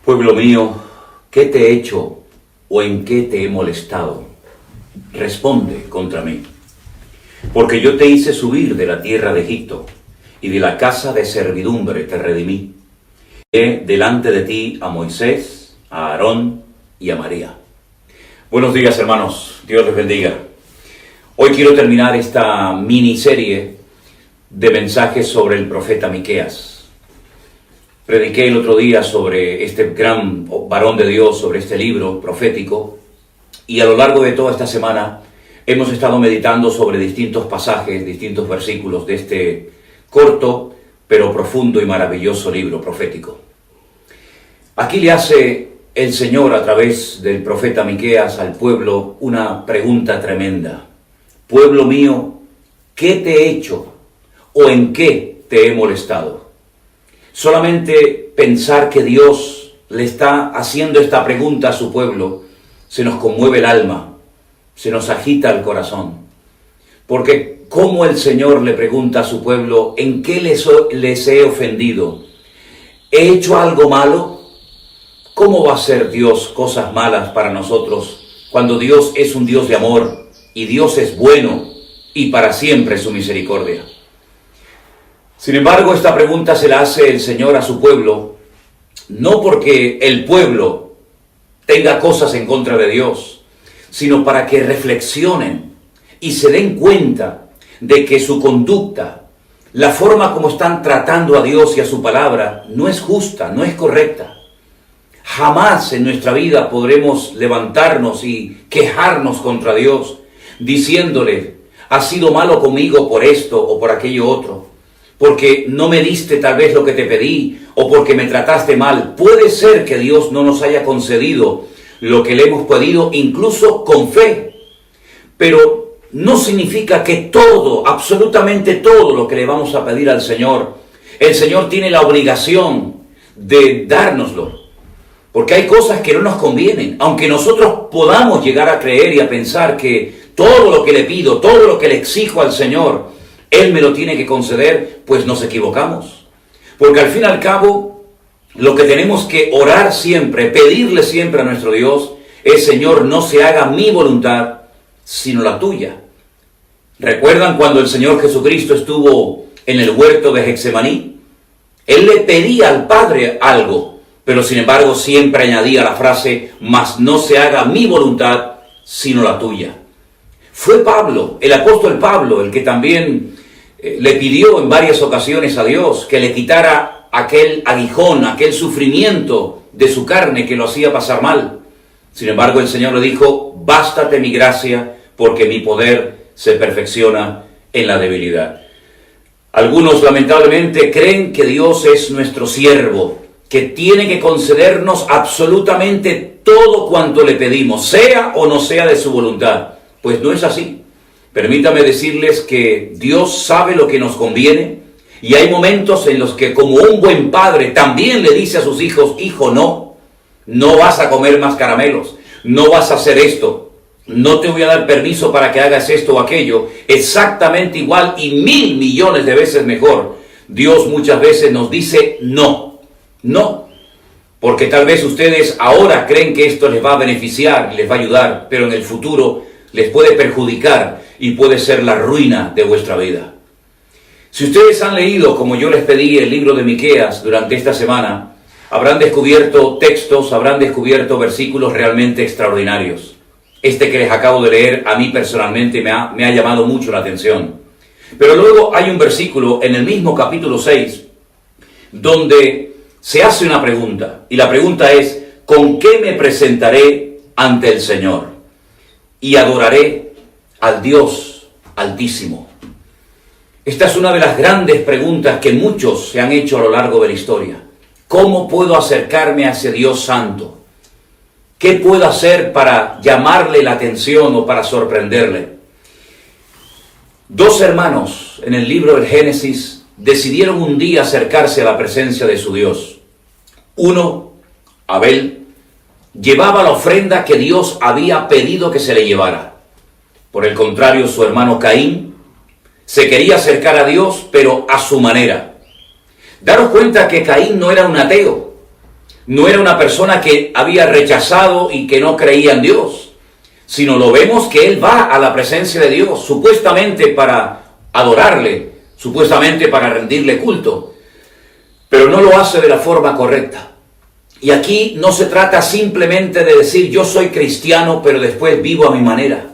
Pueblo mío, ¿qué te he hecho o en qué te he molestado? Responde contra mí. Porque yo te hice subir de la tierra de Egipto, y de la casa de servidumbre te redimí. He delante de ti a Moisés, a Aarón y a María. Buenos días, hermanos. Dios les bendiga. Hoy quiero terminar esta miniserie de mensajes sobre el profeta Miqueas. Prediqué el otro día sobre este gran varón de Dios, sobre este libro profético, y a lo largo de toda esta semana hemos estado meditando sobre distintos pasajes, distintos versículos de este corto, pero profundo y maravilloso libro profético. Aquí le hace el Señor a través del profeta Miqueas al pueblo una pregunta tremenda. Pueblo mío, ¿qué te he hecho o en qué te he molestado? Solamente pensar que Dios le está haciendo esta pregunta a su pueblo, se nos conmueve el alma, se nos agita el corazón. Porque ¿cómo el Señor le pregunta a su pueblo, ¿en qué les he ofendido? ¿He hecho algo malo? ¿Cómo va a hacer Dios cosas malas para nosotros cuando Dios es un Dios de amor y Dios es bueno y para siempre su misericordia? Sin embargo, esta pregunta se la hace el Señor a su pueblo, no porque el pueblo tenga cosas en contra de Dios, sino para que reflexionen y se den cuenta de que su conducta, la forma como están tratando a Dios y a su palabra, no es justa, no es correcta. Jamás en nuestra vida podremos levantarnos y quejarnos contra Dios, diciéndole, has sido malo conmigo por esto o por aquello otro, porque no me diste tal vez lo que te pedí, o porque me trataste mal. Puede ser que Dios no nos haya concedido lo que le hemos pedido, incluso con fe, pero no significa que todo, absolutamente todo lo que le vamos a pedir al Señor, el Señor tiene la obligación de dárnoslo, porque hay cosas que no nos convienen, aunque nosotros podamos llegar a creer y a pensar que todo lo que le pido, todo lo que le exijo al Señor, Él me lo tiene que conceder, pues nos equivocamos. Porque al fin y al cabo, lo que tenemos que orar siempre, pedirle siempre a nuestro Dios, es, Señor, no se haga mi voluntad, sino la tuya. ¿Recuerdan cuando el Señor Jesucristo estuvo en el huerto de Getsemaní? Él le pedía al Padre algo, pero sin embargo siempre añadía la frase, mas no se haga mi voluntad, sino la tuya. Fue Pablo, el apóstol Pablo, el que también le pidió en varias ocasiones a Dios que le quitara aquel aguijón, aquel sufrimiento de su carne que lo hacía pasar mal. Sin embargo, el Señor le dijo, bástate mi gracia, porque mi poder se perfecciona en la debilidad. Algunos lamentablemente creen que Dios es nuestro siervo, que tiene que concedernos absolutamente todo cuanto le pedimos, sea o no sea de su voluntad. Pues no es así. Permítame decirles que Dios sabe lo que nos conviene, y hay momentos en los que, como un buen padre, también le dice a sus hijos, hijo, no vas a comer más caramelos, no vas a hacer esto, no te voy a dar permiso para que hagas esto o aquello. Exactamente igual y 1,000 millones de veces mejor, Dios muchas veces nos dice no, porque tal vez ustedes ahora creen que esto les va a beneficiar, les va a ayudar, pero en el futuro les puede perjudicar y puede ser la ruina de vuestra vida. Si ustedes han leído, como yo les pedí, el libro de Miqueas durante esta semana, habrán descubierto textos, habrán descubierto versículos realmente extraordinarios. Este que les acabo de leer a mí personalmente me ha llamado mucho la atención. Pero luego hay un versículo en el mismo capítulo 6 donde se hace una pregunta, y la pregunta es, ¿con qué me presentaré ante el Señor? Y adoraré al Dios Altísimo. Esta es una de las grandes preguntas que muchos se han hecho a lo largo de la historia. ¿Cómo puedo acercarme a ese Dios Santo? ¿Qué puedo hacer para llamarle la atención o para sorprenderle? Dos hermanos en el libro del Génesis decidieron un día acercarse a la presencia de su Dios. Uno, Abel, llevaba la ofrenda que Dios había pedido que se le llevara. Por el contrario, su hermano Caín se quería acercar a Dios, pero a su manera. Daros cuenta que Caín no era un ateo. no era una persona que había rechazado y que no creía en Dios, sino lo vemos que él va a la presencia de Dios, supuestamente para adorarle, supuestamente para rendirle culto, pero no lo hace de la forma correcta. Y aquí no se trata simplemente de decir yo soy cristiano, pero después vivo a mi manera.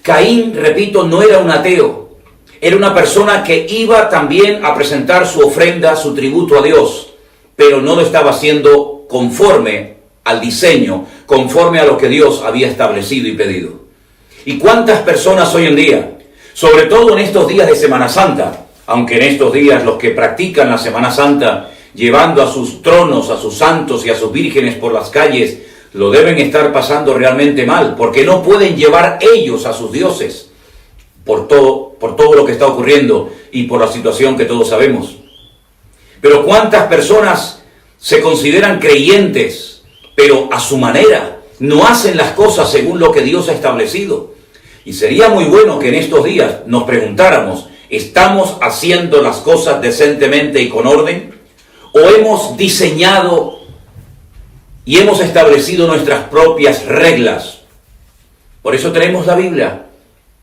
Caín, repito, no era un ateo, era una persona que iba también a presentar su ofrenda, su tributo a Dios, pero no lo estaba haciendo conforme al diseño, conforme a lo que Dios había establecido y pedido. ¿Y cuántas personas hoy en día, sobre todo en estos días de Semana Santa, aunque en estos días los que practican la Semana Santa, llevando a sus tronos, a sus santos y a sus vírgenes por las calles, lo deben estar pasando realmente mal, porque no pueden llevar ellos a sus dioses por todo lo que está ocurriendo y por la situación que todos sabemos. Pero cuántas personas se consideran creyentes, pero a su manera, no hacen las cosas según lo que Dios ha establecido. Y sería muy bueno que en estos días nos preguntáramos, ¿estamos haciendo las cosas decentemente y con orden? ¿O hemos diseñado y hemos establecido nuestras propias reglas? Por eso tenemos la Biblia,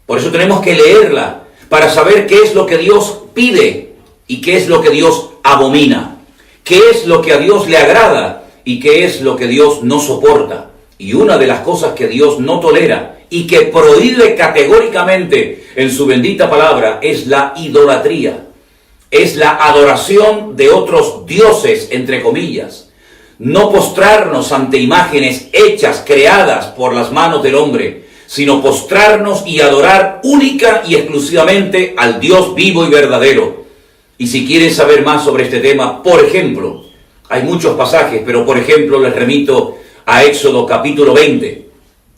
por eso tenemos que leerla, para saber qué es lo que Dios pide y qué es lo que Dios abomina, qué es lo que a Dios le agrada y qué es lo que Dios no soporta. Y una de las cosas que Dios no tolera y que prohíbe categóricamente en su bendita palabra es la idolatría. Es la adoración de otros dioses, entre comillas. No postrarnos ante imágenes hechas, creadas por las manos del hombre, sino postrarnos y adorar única y exclusivamente al Dios vivo y verdadero. Y si quieren saber más sobre este tema, por ejemplo, hay muchos pasajes, pero por ejemplo les remito a Éxodo capítulo 20,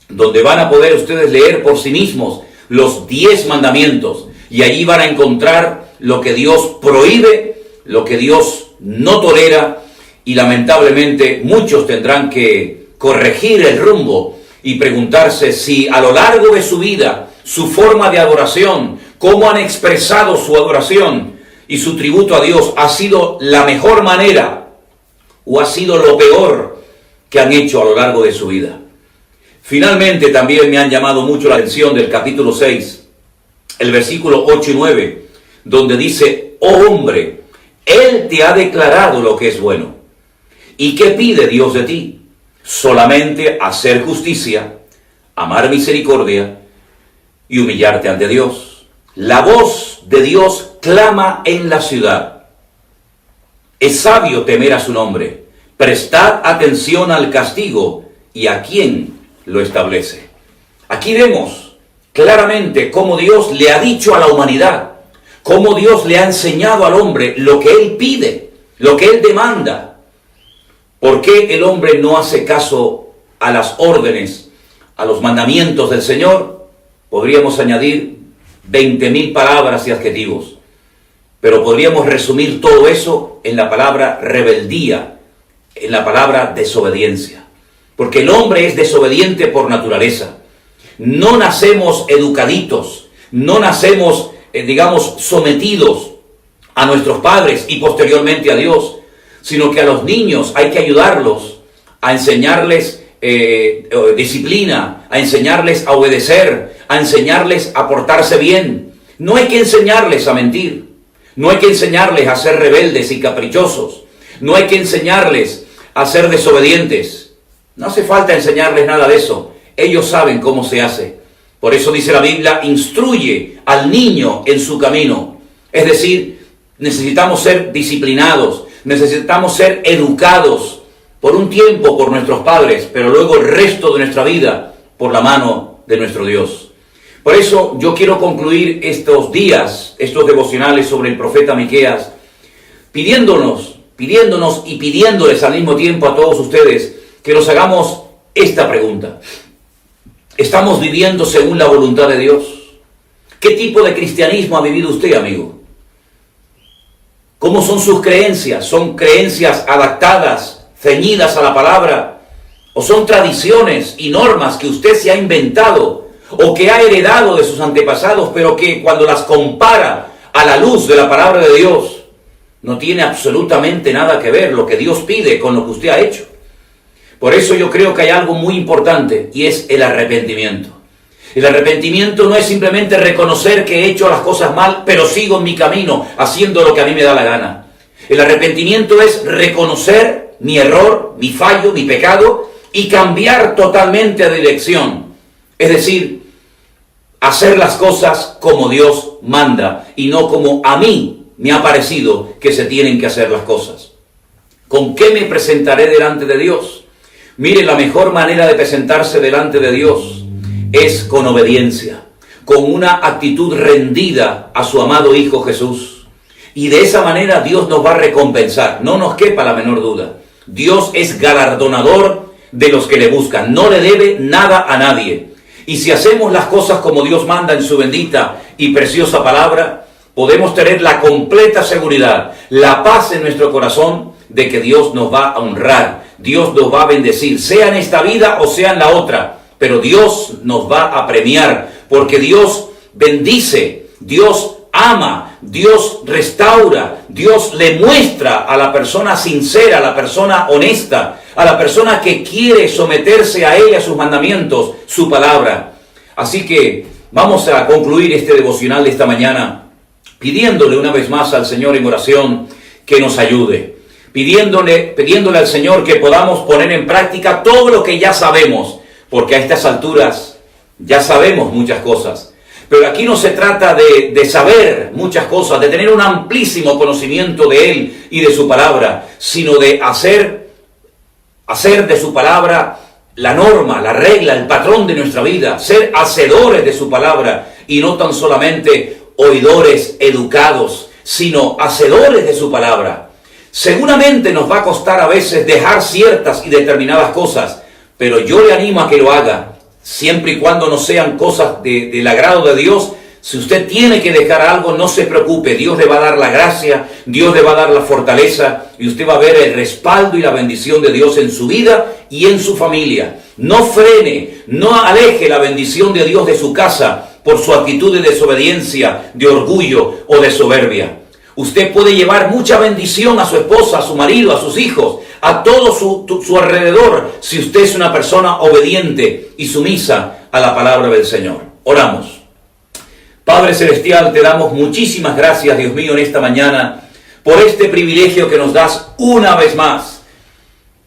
donde van a poder ustedes leer por sí mismos los 10 mandamientos, y allí van a encontrar lo que Dios prohíbe, lo que Dios no tolera, y lamentablemente muchos tendrán que corregir el rumbo y preguntarse si a lo largo de su vida, su forma de adoración, cómo han expresado su adoración y su tributo a Dios, ha sido la mejor manera o ha sido lo peor que han hecho a lo largo de su vida. Finalmente también me han llamado mucho la atención del capítulo 6, el versículo 8 y 9, donde dice, oh hombre, Él te ha declarado lo que es bueno. ¿Y qué pide Dios de ti? Solamente hacer justicia, amar misericordia y humillarte ante Dios. La voz de Dios clama en la ciudad. Es sabio temer a su nombre. Prestad atención al castigo y a quién lo establece. Aquí vemos claramente cómo Dios le ha dicho a la humanidad, cómo Dios le ha enseñado al hombre lo que Él pide, lo que Él demanda. ¿Por qué el hombre no hace caso a las órdenes, a los mandamientos del Señor? Podríamos añadir 20.000 palabras y adjetivos, pero podríamos resumir todo eso en la palabra rebeldía, en la palabra desobediencia. Porque el hombre es desobediente por naturaleza. No nacemos educaditos, no nacemos, sometidos a nuestros padres y posteriormente a Dios, sino que a los niños hay que ayudarlos a enseñarles disciplina, a enseñarles a obedecer, a enseñarles a portarse bien. No hay que enseñarles a mentir, no hay que enseñarles a ser rebeldes y caprichosos, no hay que enseñarles a ser desobedientes. No hace falta enseñarles nada de eso, ellos saben cómo se hace. Por eso dice la Biblia, instruye al niño en su camino. Es decir, necesitamos ser disciplinados, necesitamos ser educados por un tiempo por nuestros padres, pero luego el resto de nuestra vida por la mano de nuestro Dios. Por eso yo quiero concluir estos días, estos devocionales sobre el profeta Miqueas, pidiéndonos y pidiéndoles al mismo tiempo a todos ustedes que nos hagamos esta pregunta. ¿Estamos viviendo según la voluntad de Dios? ¿Qué tipo de cristianismo ha vivido usted, amigo? ¿Cómo son sus creencias? ¿Son creencias adaptadas, ceñidas a la palabra? ¿O son tradiciones y normas que usted se ha inventado o que ha heredado de sus antepasados, pero que cuando las compara a la luz de la palabra de Dios, no tiene absolutamente nada que ver lo que Dios pide con lo que usted ha hecho? Por eso yo creo que hay algo muy importante y es el arrepentimiento. El arrepentimiento no es simplemente reconocer que he hecho las cosas mal, pero sigo en mi camino haciendo lo que a mí me da la gana. El arrepentimiento es reconocer mi error, mi fallo, mi pecado y cambiar totalmente de dirección. Es decir, hacer las cosas como Dios manda y no como a mí me ha parecido que se tienen que hacer las cosas. ¿Con qué me presentaré delante de Dios? Mire, la mejor manera de presentarse delante de Dios es con obediencia, con una actitud rendida a su amado Hijo Jesús. Y de esa manera Dios nos va a recompensar, no nos quepa la menor duda. Dios es galardonador de los que le buscan, no le debe nada a nadie. Y si hacemos las cosas como Dios manda en su bendita y preciosa palabra, podemos tener la completa seguridad, la paz en nuestro corazón de que Dios nos va a honrar, Dios nos va a bendecir, sea en esta vida o sea en la otra, pero Dios nos va a premiar, porque Dios bendice, Dios ama, Dios restaura, Dios le muestra a la persona sincera, a la persona honesta, a la persona que quiere someterse a Él, a sus mandamientos, su palabra. Así que vamos a concluir este devocional de esta mañana pidiéndole una vez más al Señor en oración que nos ayude, pidiéndole al Señor que podamos poner en práctica todo lo que ya sabemos, porque a estas alturas ya sabemos muchas cosas. Pero aquí no se trata de saber muchas cosas, de tener un amplísimo conocimiento de Él y de su palabra, sino de hacer de su palabra la norma, la regla, el patrón de nuestra vida, ser hacedores de su palabra y no tan solamente oidores educados, sino hacedores de su palabra. Seguramente nos va a costar a veces dejar ciertas y determinadas cosas, pero yo le animo a que lo haga, siempre y cuando no sean cosas del agrado de Dios. Si usted tiene que dejar algo, no se preocupe, Dios le va a dar la gracia, Dios le va a dar la fortaleza y usted va a ver el respaldo y la bendición de Dios en su vida y en su familia. No frene, no aleje la bendición de Dios de su casa por su actitud de desobediencia, de orgullo o de soberbia. Usted puede llevar mucha bendición a su esposa, a su marido, a sus hijos, a todo su alrededor, si usted es una persona obediente y sumisa a la palabra del Señor. Oramos. Padre Celestial, te damos muchísimas gracias, Dios mío, en esta mañana, por este privilegio que nos das una vez más,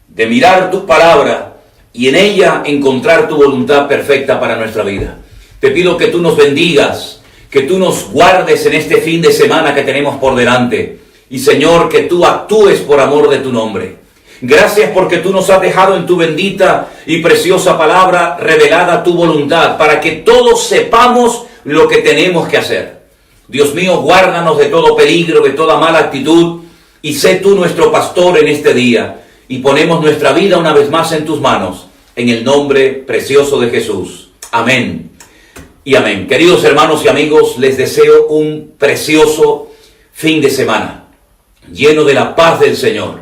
de mirar tu palabra y en ella encontrar tu voluntad perfecta para nuestra vida. Te pido que tú nos bendigas, que tú nos guardes en este fin de semana que tenemos por delante. Y Señor, que tú actúes por amor de tu nombre. Gracias porque tú nos has dejado en tu bendita y preciosa palabra revelada tu voluntad, para que todos sepamos lo que tenemos que hacer. Dios mío, guárdanos de todo peligro, de toda mala actitud, y sé tú nuestro pastor en este día. Y ponemos nuestra vida una vez más en tus manos, en el nombre precioso de Jesús. Amén. Y amén. Queridos hermanos y amigos, les deseo un precioso fin de semana, lleno de la paz del Señor.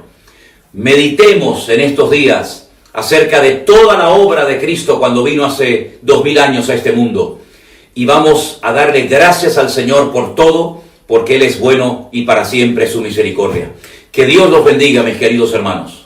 Meditemos en estos días acerca de toda la obra de Cristo cuando vino hace 2000 años a este mundo. Y vamos a darle gracias al Señor por todo, porque Él es bueno y para siempre su misericordia. Que Dios los bendiga, mis queridos hermanos.